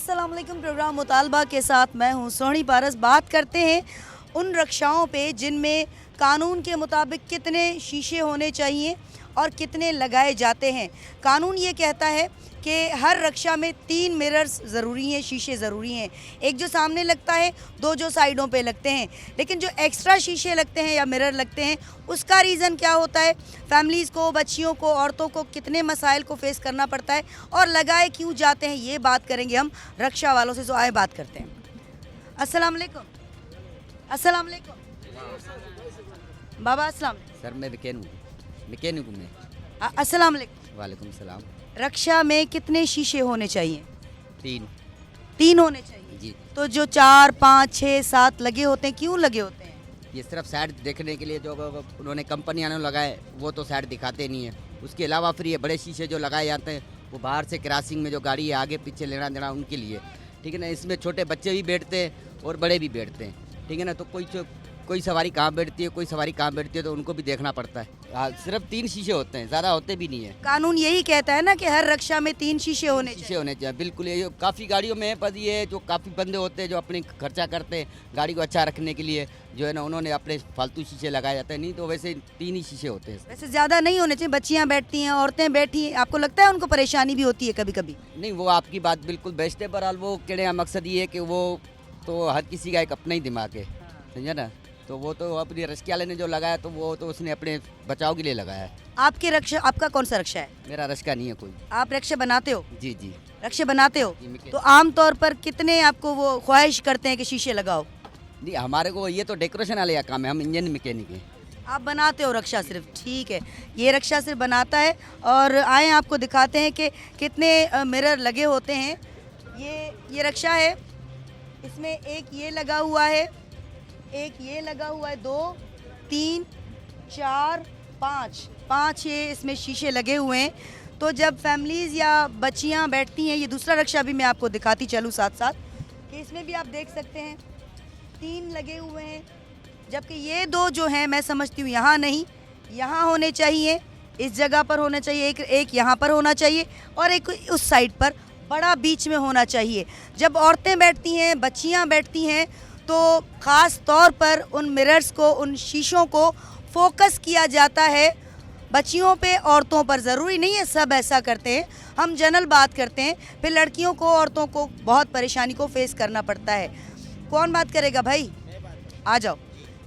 अस्सलाम वालेकुम। प्रोग्राम मुतालबा के साथ मैं हूँ सोहनी पारस। बात करते हैं उन रक्षाओं पे जिनमें कानून के मुताबिक कितने शीशे होने चाहिए और कितने लगाए जाते हैं। कानून ये कहता है कि हर रक्षा में 3 मिरर्स ज़रूरी हैं, शीशे ज़रूरी हैं। एक जो सामने लगता है, 2 जो साइडों पे लगते हैं। लेकिन जो एक्स्ट्रा शीशे लगते हैं या मिरर लगते हैं, उसका रीज़न क्या होता है, फैमिलीज़ को, बच्चियों को, औरतों को कितने मसाइल को फेस करना पड़ता है और लगाए क्यों जाते हैं, ये बात करेंगे हम रक्षा वालों से। तो आए बात करते हैं। अस्सलाम वालेकुम। अस्सलाम वालेकुम बाबा। अस्सलाम। सर मैं मैकेनिक हूँ मैं। अस्सलाम वालेकुम। वालेकुम सलाम। रक्षा में कितने शीशे होने चाहिए? 3 होने चाहिए जी। तो जो 4, 5, 6, 7 लगे होते हैं, क्यों लगे होते हैं? ये सिर्फ साइड देखने के लिए जो उन्होंने कंपनियों ने लगाए वो तो साइड दिखाते नहीं है। उसके अलावा फिर ये बड़े शीशे जो लगाए जाते हैं वो बाहर से क्रॉसिंग में जो गाड़ी है आगे पीछे लेना देना उनके लिए, ठीक है ना। इसमें छोटे बच्चे भी बैठते हैं और बड़े भी बैठते हैं, ठीक है ना। तो कोई सवारी कहाँ बैठती है, कोई सवारी कहाँ बैठती है, तो उनको भी देखना पड़ता है। सिर्फ 3 शीशे होते हैं, ज़्यादा होते भी नहीं है। कानून यही कहता है ना कि हर रक्षा में 3 शीशे होने चाहिए। बिल्कुल, ये काफ़ी गाड़ियों में है, पर ये जो काफ़ी बंदे होते हैं जो अपने खर्चा करते हैं गाड़ी को अच्छा रखने के लिए, जो है ना, उन्होंने अपने फालतू शीशे लगाए जाते हैं। नहीं तो वैसे 3 ही शीशे होते हैं। वैसे ज़्यादा नहीं होने चाहिए। बच्चियाँ बैठती हैं, औरतें बैठी हैं, आपको लगता है उनको परेशानी भी होती है कभी कभी? नहीं, वो आपकी बात बिल्कुल बेस्ट है, पर वो कहने का मकसद ये है कि वो तो हर किसी का एक अपना ही दिमाग है, समझा ना। तो वो तो अपनी रक्षा वाले ने जो लगाया तो वो तो उसने अपने बचाव के लिए लगाया है। आपका कौन सा रक्षा है? मेरा रक्षा नहीं है कोई। आप रक्षा बनाते हो? जी जी, रक्षा बनाते हो। जी। तो आम तौर पर कितने आपको वो ख्वाहिश करते हैं कि शीशे लगाओ? नहीं, हमारे को ये तो डेकोरेशन वाले का काम है, हम इंजन मैकेनिक हैं। आप बनाते हो रक्षा सिर्फ? ठीक है, ये रक्षा सिर्फ बनाता है। और आए आपको दिखाते हैं कि कितने मिरर लगे होते हैं। ये रक्षा है, इसमें एक ये लगा हुआ है, एक ये लगा हुआ है, 2, 3, 4, 5 ये इसमें शीशे लगे हुए हैं। तो जब फैमिलीज़ या बच्चियां बैठती हैं, ये दूसरा रक्षा भी मैं आपको दिखाती चलूँ साथ साथ, कि इसमें भी आप देख सकते हैं 3 लगे हुए हैं। जबकि ये 2 जो हैं, मैं समझती हूँ यहाँ नहीं, यहाँ होने चाहिए, इस जगह पर होना चाहिए, एक यहाँ पर होना चाहिए और एक उस साइड पर, बड़ा बीच में होना चाहिए। जब औरतें बैठती हैं, बच्चियाँ बैठती हैं, तो ख़ास तौर पर उन मिरर्स को, उन शीशों को फोकस किया जाता है बच्चियों पे, औरतों पर। ज़रूरी नहीं है सब ऐसा करते हैं, हम जनरल बात करते हैं। फिर लड़कियों को, औरतों को बहुत परेशानी को फेस करना पड़ता है। कौन बात करेगा भाई? आ जाओ।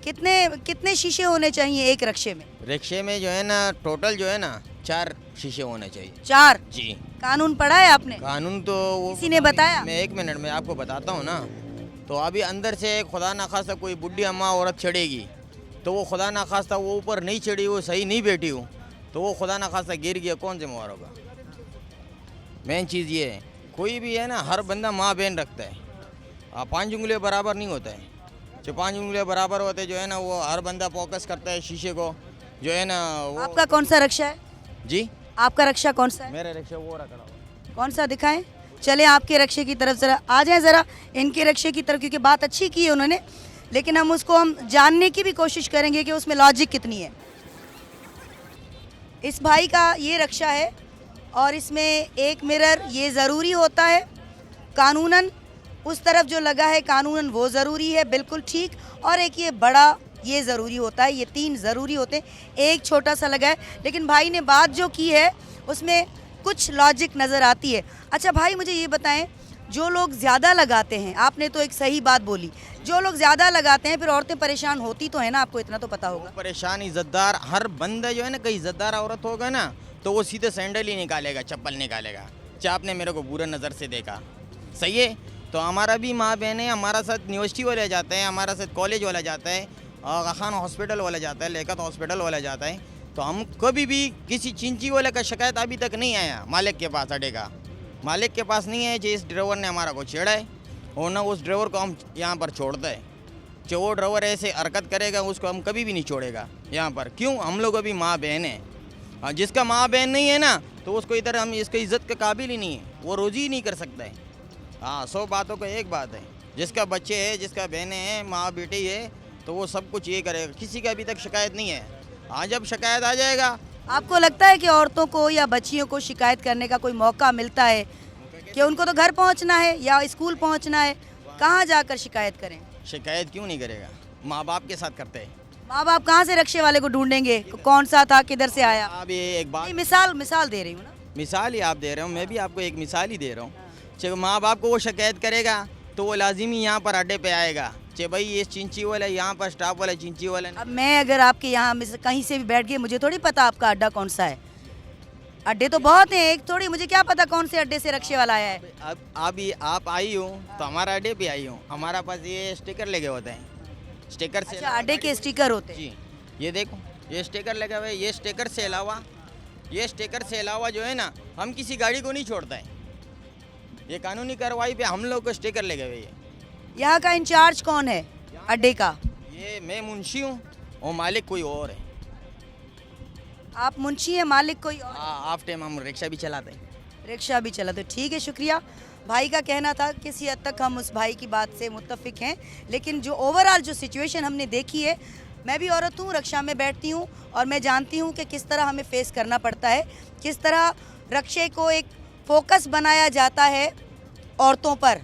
कितने शीशे होने चाहिए एक रक्षे में? रिक्शे में जो है ना, टोटल जो है ना 4 शीशे होने चाहिए। 4 जी। कानून पढ़ा है आपने? कानून तो वो किसी ने बताया? मैं 1 मिनट में आपको बताता हूँ ना। तो अभी अंदर से खुदा ना खास्ता कोई बुढ़ी अम्मा औरत चढ़ेगी, तो वो खुदा ना खास्ता वो ऊपर नहीं चढ़ी, वो सही नहीं बैठी हूँ, तो वो खुदा ना खास्ता गिर गया, कौन जिम्मेवार होगा? मेन चीज़ ये है, कोई भी है ना, हर बंदा माँ बहन रखता है। 5 उंगलियाँ बराबर नहीं होता है। जो 5 उंगलियाँ बराबर होते जो है ना, वो हर बंदा फोकस करता है शीशे को, जो है ना वो। आपका कौन सा रक्षा है? जी, आपका रक्षा कौन सा है? मेरा रिक्शा वो रखा हुआ। कौन सा दिखाएं? चले आपके रक्षे की तरफ ज़रा आ जाएं, ज़रा इनके रक्षे की तरफ, क्योंकि बात अच्छी की है उन्होंने, लेकिन हम जानने की भी कोशिश करेंगे कि उसमें लॉजिक कितनी है। इस भाई का ये रक्षा है और इसमें एक मिरर ये ज़रूरी होता है कानूनन, उस तरफ जो लगा है कानूनन वो ज़रूरी है, बिल्कुल ठीक। और एक ये बड़ा ये ज़रूरी होता है, ये 3 ज़रूरी होते हैं, एक छोटा सा लगा है। लेकिन भाई ने बात जो की है उसमें कुछ लॉजिक नज़र आती है। अच्छा भाई, मुझे ये बताएं, जो लोग ज़्यादा लगाते हैं, आपने तो एक सही बात बोली, जो लोग ज़्यादा लगाते हैं फिर औरतें परेशान होती तो है ना, आपको इतना तो पता होगा। परेशान इज्जतदार हर बंदा जो है ना, कहीं इज्जतदार औरत होगा ना, तो वो सीधे सैंडल ही निकालेगा, चप्पल निकालेगा, चाहे आपने मेरे को बुरा नज़र से देखा, सही है। तो हमारा भी माँ बहन है, हमारा साथ यूनिवर्सिटी वाले जाते हैं, हमारा साथ कॉलेज वाला जाता है, आगा खान हॉस्पिटल वाला जाता है, लेकत हॉस्पिटल वाला जाता है। तो हम कभी भी किसी चिंची वाले का शिकायत अभी तक नहीं आया मालिक के पास, अड्डे का मालिक के पास नहीं है, जो इस ड्राइवर ने हमारा को छेड़ा है और ना उस ड्राइवर को हम यहाँ पर छोड़ते हैं। जो वो ड्राइवर ऐसे हरकत करेगा उसको हम कभी भी नहीं छोड़ेगा यहाँ पर। क्यों? हम लोग अभी माँ बहन हैं। जिसका माँ बहन नहीं है ना, तो उसको इधर हम इसकी इज्जत के काबिल ही नहीं है, वो रोज़ी ही नहीं कर सकता है। हाँ, 100 बातों का एक बात है, जिसका बच्चे है, जिसका बहनें हैं, माँ बेटी है, तो वो सब कुछ ये करेगा। किसी का अभी तक शिकायत नहीं है। हाँ, जब शिकायत आ जाएगा। आपको लगता है कि औरतों को या बच्चियों को शिकायत करने का कोई मौका मिलता है कि उनको तो घर पहुंचना है या स्कूल पहुंचना है, कहाँ जाकर शिकायत करें? शिकायत क्यों नहीं करेगा, माँ बाप के साथ करते हैं। माँ बाप कहाँ से रक्षे वाले को ढूंढेंगे, कौन सा था, किधर से आया? आप ये एक बात, नहीं, मिसाल दे रही हूँ ना। मिसाल ही आप दे रहे हो, मैं भी आपको एक मिसाल ही दे रहा हूँ। चाहे माँ बाप को वो शिकायत करेगा तो वो लाजिमी यहाँ पर अड्डे पे आएगा, चाहे भाई ये चिंची वाला यहाँ पर स्टाफ वाला चिंची वाला। अब मैं अगर आपके यहाँ में से कहीं से भी बैठ गई, मुझे थोड़ी पता आपका अड्डा कौन सा है। अड्डे तो बहुत हैं, एक थोड़ी, मुझे क्या पता कौन से अड्डे से रक्षे वाला आया है। अब आप आई हो तो हमारा अड्डे पे आई हो, हमारा पास ये स्टिकर लगे होते हैं, स्टिकर से। अच्छा, अड्डे के स्टिकर होते हैं? जी, ये देखो ये स्टिकर लगे हुए, ये स्टिकर से अलावा जो है ना, हम किसी गाड़ी को नहीं छोड़ता है। ये कानूनी कार्रवाई पे हम लोग को स्टिकर लगे हुए हैं। यहाँ का इंचार्ज कौन है अड्डे का? ये मैं मुंशी हूँ और मालिक कोई और है। आप मुंशी हैं, मालिक कोई और? आप टाइम हम रिक्शा भी चलाते हैं। रिक्शा भी चलाते, ठीक है, शुक्रिया। भाई का कहना था किसी हद तक हम उस भाई की बात से मुत्तफिक हैं, लेकिन जो ओवरऑल जो सिचुएशन हमने देखी है, मैं भी औरत हूँ, रक्षा में बैठती हूँ और मैं जानती हूँ कि किस तरह हमें फेस करना पड़ता है, किस तरह रक्षे को एक फोकस बनाया जाता है औरतों पर।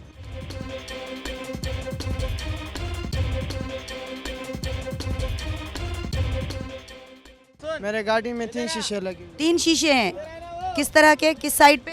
मेरे गाड़ी में 3 शीशे लगे। 3 शीशे हैं, किस तरह के, किस साइड पे?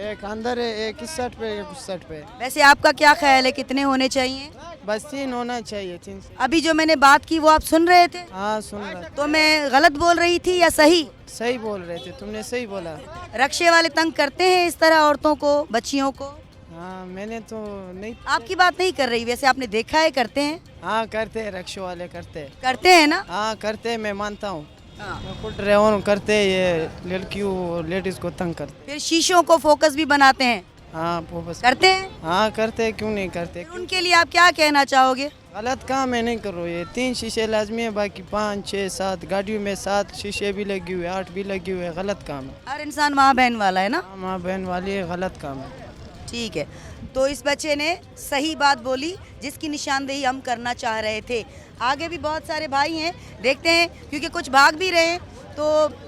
एक अंदर है, एक इस साइड पे, एक उस साइड पे। वैसे आपका क्या ख्याल है, कितने होने चाहिए? बस 3 होना चाहिए, 3। अभी जो मैंने बात की वो आप सुन रहे थे? हाँ सुन रहा। तो मैं गलत बोल रही थी या सही? सही बोल रहे थे, तुमने सही बोला। रक्षे वाले तंग करते हैं इस तरह औरतों को, बच्चियों को? हाँ मैंने तो नहीं। आपकी बात नहीं कर रही, वैसे आपने देखा है करते हैं? हाँ करते हैं, रक्षे वाले करते हैं ना? हाँ करते हैं, मैं मानता हूँ। हाँ। मैं खुद ड्राइवर करते हैं, ये लड़कियों लेडीज को तंग करते। फिर शीशों को फोकस भी बनाते हैं? हाँ वो बस करते हैं? हाँ करते हैं, क्यों नहीं करते। फिर उनके लिए आप क्या कहना चाहोगे? गलत काम है, नहीं करो। ये 3 शीशे लाजमी है, बाकी 5, 6, 7 गाड़ियों में 7 शीशे भी लगे हुए, 8 भी लगे हुए, गलत काम है। हर इंसान माँ बहन वाला है ना? हाँ, माँ बहन वाली है, गलत काम है। ठीक है, तो इस बच्चे ने सही बात बोली जिसकी निशानदेही हम करना चाह रहे थे। आगे भी बहुत सारे भाई हैं, देखते हैं, क्योंकि कुछ भाग भी रहे हैं। तो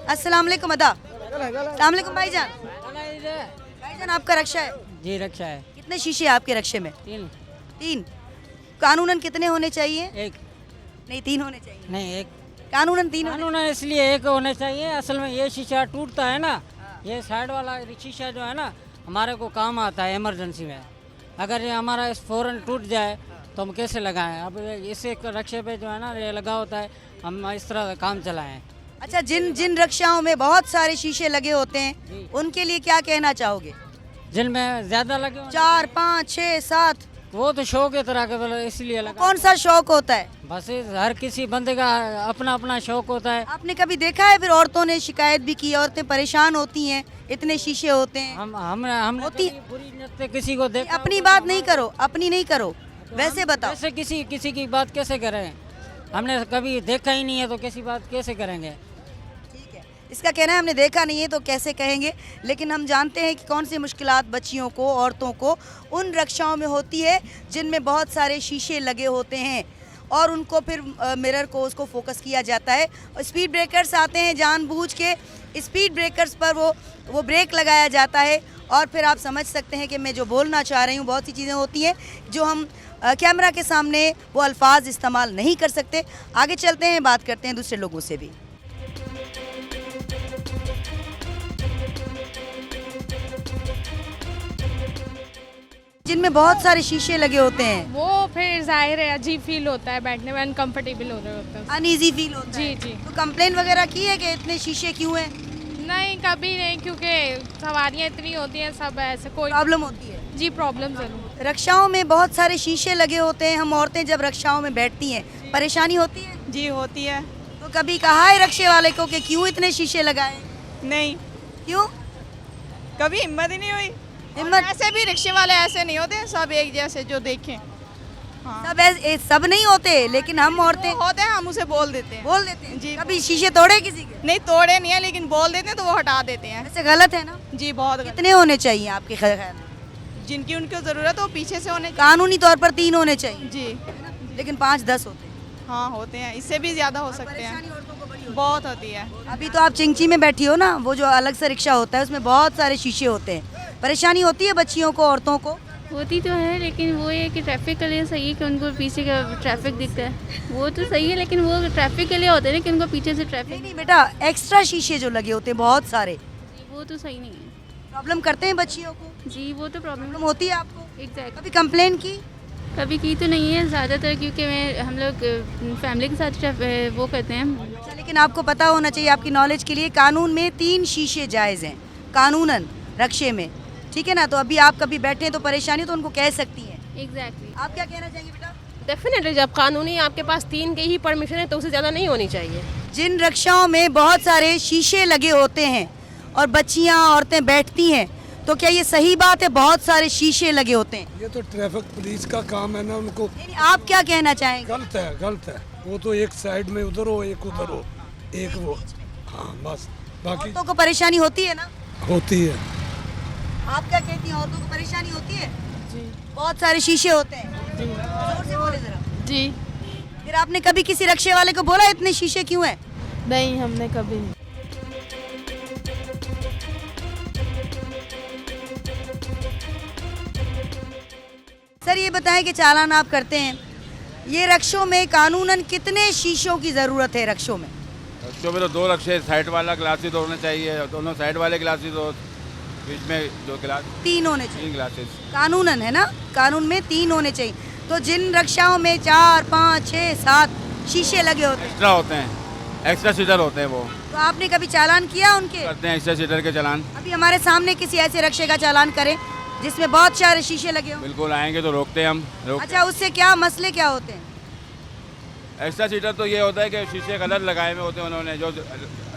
अस्सलाम वालेकुम, अदा अस्सलाम वालेकुम भाईजान। भाईजान आपका रक्षा है? जी रक्षा है। कितने शीशे हैं आपके रक्षे में? 3। कानूनन कितने होने चाहिए? 1 नहीं, 3 होने चाहिए। नहीं 1 कानूनन 3 होने। कानून इसलिए 1 होना चाहिए। असल में ये शीशा टूटता है ना, ये साइड वाला शीशा जो है ना, हमारे को काम आता है इमरजेंसी में। अगर ये हमारा इस फ़ौरन टूट जाए तो हम कैसे लगाएं? अब इसे रक्षे पे जो है ना ये लगा होता है, हम इस तरह काम चलाएं। अच्छा, जिन रक्षाओं में बहुत सारे शीशे लगे होते हैं उनके लिए क्या कहना चाहोगे? जिनमें ज़्यादा लगे 4, 5, 6, 7? वो तो शौक की तरह के इसलिए लगा। कौन सा शौक होता है? बस हर किसी बंदे का अपना अपना शौक होता है। आपने कभी देखा है फिर औरतों ने शिकायत भी की, औरतें परेशान होती हैं, इतने शीशे होते हैं? हमने होती- कभी बुरी नियत से किसी को देखा? अपनी बात नहीं करो, अपनी नहीं करो, वैसे बताओ। वैसे किसी की बात कैसे करें? हमने कभी देखा ही नहीं है तो कैसी बात कैसे करेंगे? ठीक है, इसका कहना है हमने देखा नहीं है तो कैसे कहेंगे, लेकिन हम जानते हैं कि कौन सी मुश्किलात बच्चियों को, औरतों को उन रक्षाओं में होती है जिनमें बहुत सारे शीशे लगे होते हैं और उनको फिर मिरर को उसको फोकस किया जाता है। स्पीड ब्रेकर्स आते हैं, जानबूझ के स्पीड ब्रेकर्स पर वो ब्रेक लगाया जाता है और फिर आप समझ सकते हैं कि मैं जो बोलना चाह रही हूँ, बहुत सी चीज़ें होती हैं जो हम कैमरा के सामने वो अल्फाज इस्तेमाल नहीं कर सकते। आगे चलते हैं, बात करते हैं दूसरे लोगों से भी। जिनमें बहुत सारे शीशे लगे होते हैं, वो फिर जाहिर है अजीब फील होता है, बैठने में अनकंफर्टेबल हो रहे होते हैं। अनईजी फील होता जी है। जी। तो कंप्लेन वगैरह की है कि इतने शीशे क्यों हैं? नहीं कभी नहीं, क्योंकि सवारियाँ इतनी होती हैं, सब ऐसे कोई प्रॉब्लम होती है? जी प्रॉब्लम जरूर। रक्षाओं में बहुत सारे शीशे लगे होते हैं, हम औरतें जब रक्षाओं में बैठती हैं परेशानी होती है? जी होती है। तो कभी कहा है रक्षे वाले को कि क्यों इतने शीशे लगाए? नहीं, क्यों कभी हिम्मत ही नहीं हुई। हिम्मत? ऐसे भी रिक्शे वाले ऐसे नहीं होते, सब एक जैसे जो देखें। हाँ। सब नहीं होते, लेकिन हम औरतें जो होते हैं हम उसे बोल देते हैं। बोल देते हैं। जी। कभी शीशे तोड़े किसी के? नहीं तोड़े नहीं है, लेकिन बोल देते हैं तो वो हटा देते हैं। ऐसे गलत है ना? जी बहुत गलत। कितने होने चाहिए आपके ख्याल में? जिनकी उनको जरूरत हो पीछे से होने कानूनी तौर पर 3 होने चाहिए, जी। लेकिन 5-10 होते हैं। हाँ होते हैं, इससे भी ज्यादा हो सकते हैं। परेशानी औरतों को बड़ी होती बहुत होती है। है। अभी तो आप चिंची में बैठी हो ना, वो जो अलग से रिक्शा होता है उसमें बहुत सारे शीशे होते हैं, परेशानी होती है बच्चियों को, औरतों को? होती तो है, लेकिन वो ये कि ट्रैफिक के लिए सही है कि उनको पीछे का ट्रैफिक दिखता है, वो तो सही है, लेकिन वो ट्रैफिक के लिए होते हैं ना कि उनको पीछे से नहीं ट्रैफिक, नहीं बेटा, एक्स्ट्रा शीशे जो लगे होते हैं बहुत सारे, वो तो सही नहीं है प्रॉब्लम करते हैं बच्चियों को? जी। वो तो प्रॉब्लम प्रॉब्लम होती है आपको? एग्जैक्ट कभी कंप्लेन की? कभी की तो नहीं है ज़्यादातर, क्योंकि हम लोग फैमिली के साथ वो करते हैं। अच्छा, लेकिन आपको पता होना चाहिए, आपकी नॉलेज के लिए, कानून में 3 शीशे जायज़ हैं कानूनन रक्शे में, ठीक है ना? तो अभी आप कभी बैठे हैं तो परेशानी तो उनको कह सकती हैं। एग्जैक्टली। आप क्या कहना चाहेंगे बेटा? डेफिनेटली जब कानूनी आपके पास 3 की ही परमिशन है तो उससे ज़्यादा नहीं होनी चाहिए। जिन रक्षाओं में बहुत सारे शीशे लगे होते हैं और बच्चियां औरतें बैठती हैं, तो क्या ये सही बात है बहुत सारे शीशे लगे होते हैं? ये तो ट्रैफिक पुलिस का काम है ना, उनको नहीं, आप क्या कहना चाहेंगे? गलत है, गलत है। वो तो एक साइड में उधर हो, एक उधर हो, एक वो, हाँ बस, बाकी औरतों को परेशानी होती है ना? होती है। आप क्या कहती हैं, औरतों को परेशानी होती है? जी। बहुत सारे शीशे होते हैं। जोर से बोले जरा। जी फिर आपने कभी किसी रक्षे वाले को बोला इतने शीशे क्यों हैं? नहीं, हमने कभी नहीं। सर ये बताएं कि चालान आप करते हैं, ये रक्षों में कानूनन कितने शीशों की ज़रूरत है रक्षों में? रक्षों में तो 2 रक्षे, साइड वाला ग्लासेस होना चाहिए, दोनों साइड वाले ग्लासेस हो, बीच में जो ग्लास 3 होने चाहिए 3 ग्लासेस कानूनन, है ना? कानून में 3 होने चाहिए। तो जिन रक्षाओं में 4, 5, 6, 7 शीशे लगे होते हैं, एक्स्ट्रा होते हैं, एक्स्ट्रा सीटर होते हैं, वो तो आपने कभी चालान किया उनके? करते हैं एक्स्ट्रा सीटर के चालान। अभी हमारे सामने किसी ऐसे रक्षे का चालान करें जिसमें बहुत सारे शीशे लगे हों। बिल्कुल आएंगे तो रोकते हैं हम, अच्छा, उससे क्या मसले क्या होते हैं? एक्स्ट्रा सीटर तो ये होता है कि शीशे गलत लगाए हुए होते हैं उन्होंने, जो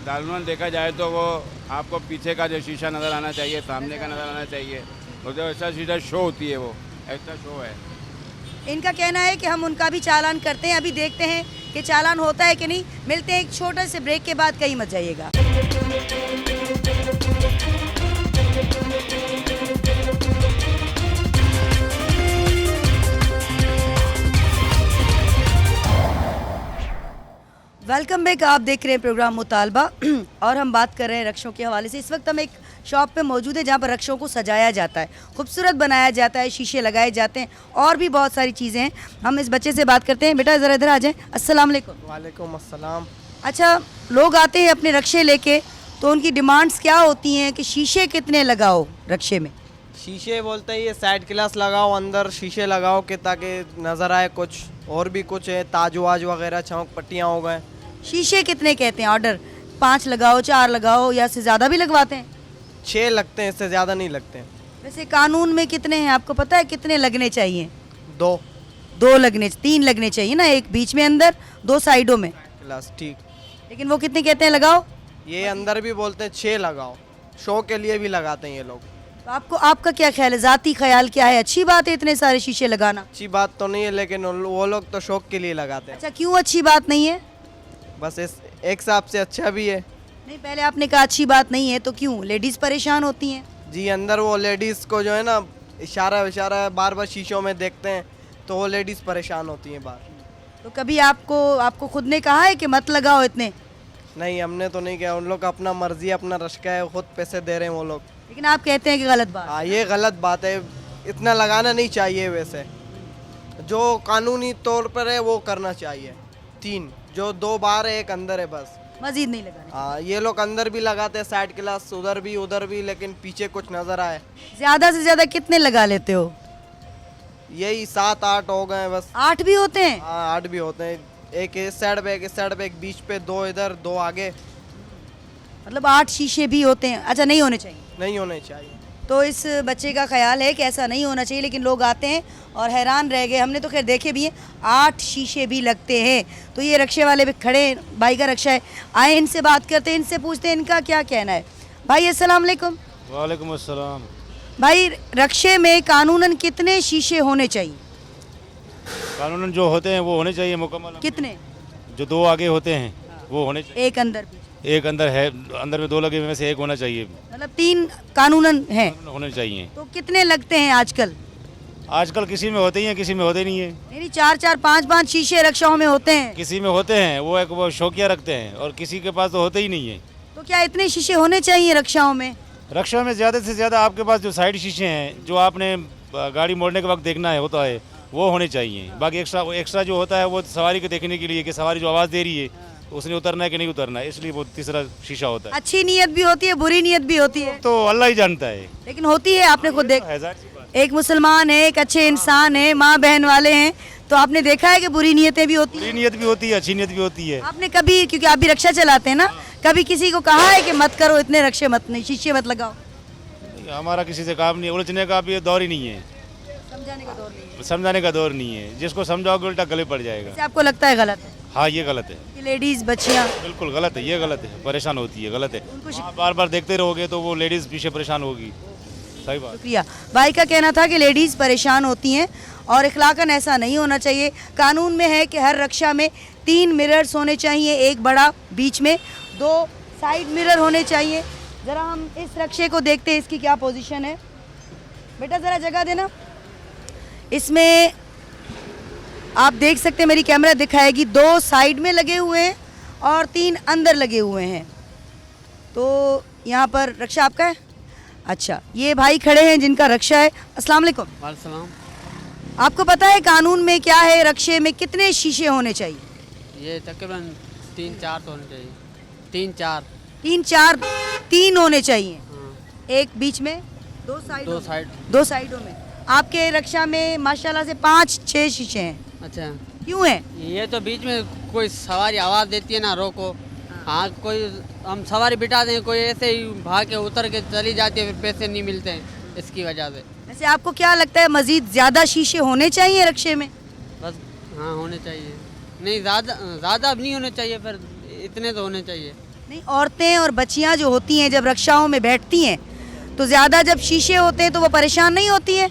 दारुन देखा जाए तो वो आपको पीछे का जो शीशा नज़र आना चाहिए, सामने का नज़र आना चाहिए, और जो एक्स्ट्रा सीटर शो होती है वो एक्स्ट्रा शो है। इनका कहना है कि हम उनका भी चालान करते हैं, अभी देखते हैं कि चालान होता है कि नहीं। मिलते हैं एक छोटे से ब्रेक के बाद, कहीं मत जाइएगा। वेलकम बैक, आप देख रहे हैं प्रोग्राम मुतालबा और हम बात कर रहे हैं रक्षों के हवाले से। इस वक्त हम एक शॉप पे मौजूद है जहाँ पर रक्षों को सजाया जाता है, खूबसूरत बनाया जाता है, शीशे लगाए जाते हैं और भी बहुत सारी चीज़ें हैं। हम इस बच्चे से बात करते हैं। बेटा ज़रा इधर आ जाएं। अस्सलाम वालेकुम। वालेकुम अस्सलाम। अच्छा, लोग आते हैं अपने रक्षे लेके, तो उनकी डिमांड्स क्या होती हैं कि शीशे कितने लगाओ रक्षे में? शीशे बोलते हैं ये साइड ग्लास लगाओ, अंदर शीशे लगाओ कि ताकि नज़र आए कुछ, और भी कुछ है, ताज वाज वगैरह, चौक पट्टियाँ हो गए। शीशे कितने कहते हैं ऑर्डर? 5 लगाओ, 4 लगाओ, या से ज़्यादा भी लगवाते हैं? 6 लगते हैं, इससे ज़्यादा नहीं लगते हैं। वैसे कानून में कितने हैं आपको पता है? कितने लगने चाहिए? 2 लगने, 3 लगने चाहिए ना, एक बीच में अंदर, 2 साइडों में ग्लास, ठीक। लेकिन वो कितने कहते हैं लगाओ? ये अंदर भी बोलते हैं 6 लगाओ, शो के लिए भी लगाते हैं ये लोग। तो आपका क्या ख्याल है, ज़ाती ख्याल क्या है? अच्छी बात है इतने सारे शीशे लगाना? अच्छी बात तो नहीं है, लेकिन वो लोग तो शौक के लिए लगाते हैं। अच्छा, क्यों अच्छी बात नहीं है? बस इस एक हिसाब से अच्छा भी है। नहीं, पहले आपने कहा अच्छी बात नहीं है, तो क्यों? लेडीज़ परेशान होती हैं? जी, अंदर वो लेडीज़ को जो है ना इशारा बार बार शीशों में देखते हैं, तो वो लेडीज़ परेशान होती हैं बाहर। तो कभी आपको खुद ने कहा है कि मत लगाओ इतने? नहीं, हमने तो नहीं किया। उन लोग का अपना मर्जी, अपना रश्का है, खुद पैसे दे रहे हैं वो लोग। लेकिन आप कहते हैं कि गलत बात। हाँ, ये गलत बात है, इतना लगाना नहीं चाहिए। वैसे जो कानूनी तौर पर है वो करना चाहिए। 3 जो 2 बाहर है, 1 अंदर है, बस मजीद नहीं लगाने। हाँ, ये लोग अंदर भी लगाते हैं साइड ग्लास, उधर भी, लेकिन पीछे कुछ नज़र आए। ज़्यादा से ज़्यादा कितने लगा लेते हो? यही 7-8 हो गए बस। 8 भी होते हैं? हाँ, 8 भी होते हैं। एक इस साइड पे, एक इस साइड पे, एक बीच पे, 2 इधर, 2 आगे। मतलब 8 शीशे भी होते हैं? अच्छा, नहीं होने चाहिए? नहीं होने चाहिए। तो इस बच्चे का ख्याल है कि ऐसा नहीं होना चाहिए, लेकिन लोग आते हैं और हैरान रह गए। हमने तो खैर देखे भी हैं, 8 शीशे भी लगते हैं। तो ये रक्षे वाले भी खड़े, भाई का रक्षा है, आए इनसे बात करते हैं, इनसे पूछते हैं इनका क्या कहना है। भाई अस्सलाम वालेकुम। वालेकुम अस्सलाम। भाई, रक्षे में कानूनन कितने शीशे होने चाहिए? कानूनन जो होते हैं वो होने चाहिए मुकम्मल। कितने? जो 2 आगे होते हैं वो होने चाहिए। एक अंदर भी? एक अंदर है, अंदर में 2 लगे हुए में से 1 होना चाहिए। मतलब 3 कानूनन है होने चाहिए। तो कितने लगते हैं आजकल? आजकल किसी में होते ही हैं, किसी में होते नहीं है। नहीं, 4-4, 5-5 शीशे रक्षाओं में होते हैं। किसी में होते हैं, वो शौकिया रखते हैं, और किसी के पास तो होते ही नहीं है। तो क्या इतने शीशे होने चाहिए रक्षाओं में? रक्षा में ज़्यादा से ज़्यादा आपके पास जो साइड शीशे हैं, जो आपने गाड़ी मोड़ने के वक्त देखना है होता है, वो होने चाहिए। बाकी एक्स्ट्रा जो होता है वो सवारी को देखने के लिए कि सवारी जो आवाज़ दे रही है उसने उतरना है कि नहीं उतरना है, इसलिए वो तीसरा शीशा होता है। अच्छी नीयत भी होती है, बुरी नीयत भी होती है, तो अल्लाह ही जानता है, लेकिन होती है। आपने खुद देख, हजार सी बात। एक मुसलमान है, एक अच्छे इंसान है, माँ बहन वाले हैं, तो आपने देखा है कि बुरी नीयतें भी होती बुरी हैं। नीयत भी होती है, अच्छी नीयत भी होती है। आपने कभी, क्योंकि आप भी रक्षा चलाते हैं ना, कभी किसी को कहा है कि मत करो, इतने रक्षे मत, नहीं शीशे मत लगाओ? हमारा किसी से काम नहीं, उलझने का भी दौर ही नहीं है, समझाने का दौर नहीं है। समझाने का दौर नहीं है। जिसको समझाओगे उल्टा गले पड़ जाएगा। वैसे आपको लगता है गलत है हाँ, ये गलत है, कि लेडीज बच्चियाँ बिल्कुल गलत है, ये गलत है, परेशान होती है, गलत है। बार बार देखते रहोगे तो वो लेडीज़ पीछे परेशान होगी, सही बात। शुक्रिया। भाई का कहना था कि लेडीज़ परेशान होती हैं और इखलाकन ऐसा नहीं होना चाहिए। कानून में है कि हर रक्षा में 3 मिरर्स होने चाहिए, एक बड़ा बीच में, 2 साइड मिरर होने चाहिए। ज़रा हम इस रक्षे को देखते हैं, इसकी क्या पोजीशन है। बेटा ज़रा जगह देना। इसमें आप देख सकते हैं, मेरी कैमरा दिखाएगी, 2 साइड में लगे हुए हैं और 3 अंदर लगे हुए हैं। तो यहाँ पर रक्षा आपका है? अच्छा, ये भाई खड़े हैं जिनका रक्षा है। अस्सलाम वालेकुम। वालेकुम। आपको पता है कानून में क्या है, रक्षे में कितने शीशे होने चाहिए? ये तकरीबन 3-4 तो होने चाहिए। 3-4 3 होने चाहिए। एक बीच में, 2 साइडों में। आपके रक्षा में माशाल्लाह से 5-6 शीशे हैं। अच्छा, क्यों है? ये तो बीच में कोई सवारी आवाज़ देती है ना, रोको। हाँ, कोई हम सवारी बिठा दें, कोई ऐसे ही भाग के उतर के चली जाती है, फिर पैसे नहीं मिलते हैं, इसकी वजह से। वैसे आपको क्या लगता है, मजीद ज़्यादा शीशे होने चाहिए रक्षे में? बस हाँ, होने चाहिए। नहीं, ज़्यादा अब नहीं होने चाहिए, पर इतने तो होने चाहिए। नहीं, औरतें और बच्चियां जो होती हैं जब रक्षाओं में बैठती हैं तो ज़्यादा जब शीशे होते हैं तो वो परेशान नहीं होती हैं?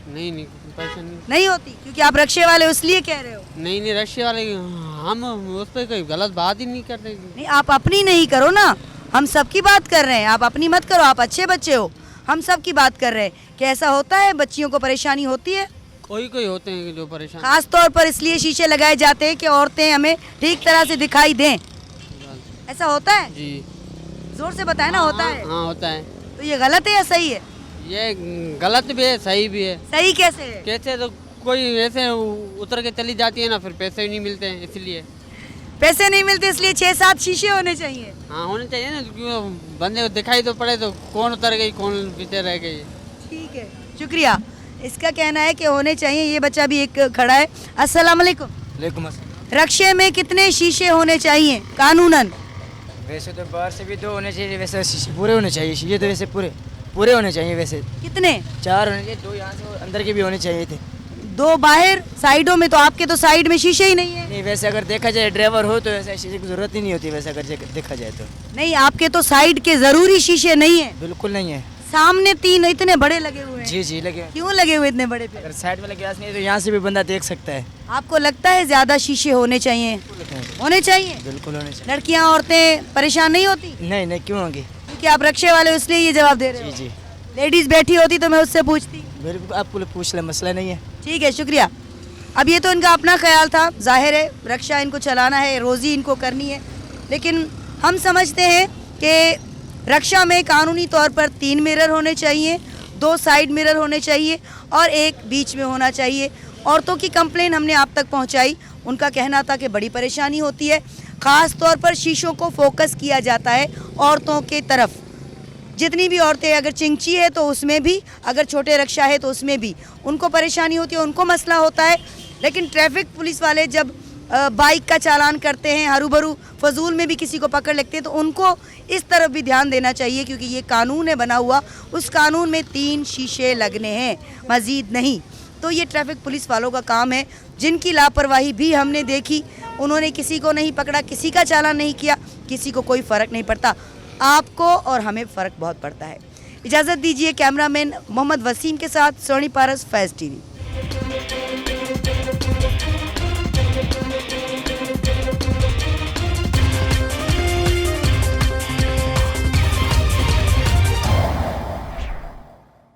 नहीं, पैसे नहीं होती, क्योंकि आप रक्षे वाले इसलिए कह रहे हो। नहीं, रशिया वाले हम उस पर कोई गलत बात ही नहीं करते। नहीं, आप अपनी नहीं करो ना, हम सबकी बात कर रहे हैं। आप अपनी मत करो, आप अच्छे बच्चे हो, हम सब की बात कर रहे हैं कि ऐसा होता है, बच्चियों को परेशानी होती है। कोई होते हैं जो परेशान। खास तौर पर इसलिए शीशे लगाए जाते हैं कि औरतें हमें ठीक तरह से दिखाई दें। ऐसा होता है जी? जोर से बताए ना। होता है। हाँ, होता है। तो ये गलत है या सही है? ये गलत भी है, सही भी है। सही कैसे है? कैसे? तो कोई ऐसे उतर के चली जाती है ना, फिर पैसे ही नहीं मिलते हैं, इसलिए। पैसे नहीं मिलते इसलिए 6-7 शीशे होने चाहिए। हाँ, होने चाहिए ना, क्योंकि बंदे को दिखाई तो पड़े, तो कौन उतर गई कौन पीछे रह गई। ठीक है, शुक्रिया। इसका कहना है कि होने चाहिए। ये बच्चा भी एक खड़ा है। अस्सलाम वालेकुम। रक्षे में कितने शीशे होने चाहिए कानूनन? वैसे तो बाहर से भी 2 होने चाहिए, वैसे शीशे पूरे होने चाहिए। शीशे तो वैसे पूरे होने चाहिए। वैसे कितने? 4 होने चाहिए, 2 यहाँ से अंदर के भी होने चाहिए थे। 2 बाहर साइडों में, तो आपके तो साइड में शीशे ही नहीं है। नहीं, वैसे अगर देखा जाए ड्राइवर हो तो वैसे शीशे की जरूरत ही नहीं होती, वैसे अगर देखा जाए तो। नहीं, आपके तो साइड के जरूरी शीशे नहीं है। बिल्कुल नहीं है। सामने 3 इतने बड़े लगे हुए हैं। जी लगे। क्यों लगे हुए इतने बड़े पे? अगर साइड में ग्लास नहीं है तो यहाँ से भी बंदा देख सकता है। आपको लगता है ज्यादा शीशे होने चाहिए? होने चाहिए। बिल्कुल होने चाहिए। लड़कियां, औरतें परेशान नहीं होती? नहीं, क्यों होंगी? क्योंकि आप रक्षे वाले हो इसलिए ये जवाब दे रहे हो। जी। लेडीज बैठी होती तो मैं उससे पूछती। बिल्कुल, आपको पूछ ले, मसला नहीं है। ठीक है, शुक्रिया। अब ये तो इनका अपना ख्याल था, जाहिर है रक्षा इनको चलाना है, रोज़ी इनको करनी है, लेकिन हम समझते हैं कि रक्षा में कानूनी तौर पर 3 मिरर होने चाहिए, 2 साइड मिरर होने चाहिए और 1 बीच में होना चाहिए। औरतों की कंप्लेन हमने आप तक पहुंचाई, उनका कहना था कि बड़ी परेशानी होती है, ख़ास तौर पर शीशों को फोकस किया जाता है औरतों के तरफ। जितनी भी औरतें, अगर चिंची है तो उसमें भी, अगर छोटे रक्षा है तो उसमें भी उनको परेशानी होती है, उनको मसला होता है। लेकिन ट्रैफिक पुलिस वाले जब बाइक का चालान करते हैं, हरू भरू फजूल में भी किसी को पकड़ लेते हैं, तो उनको इस तरफ भी ध्यान देना चाहिए, क्योंकि ये कानून है बना हुआ, उस कानून में 3 शीशे लगने हैं, मज़ीद नहीं। तो ये ट्रैफिक पुलिस वालों का काम है, जिनकी लापरवाही भी हमने देखी। उन्होंने किसी को नहीं पकड़ा, किसी का चालान नहीं किया, किसी को कोई फ़र्क नहीं पड़ता। आपको और हमें फ़र्क बहुत पड़ता है। इजाज़त दीजिए। कैमरामैन मोहम्मद वसीम के साथ सोनी पारस, फैज़ टीवी।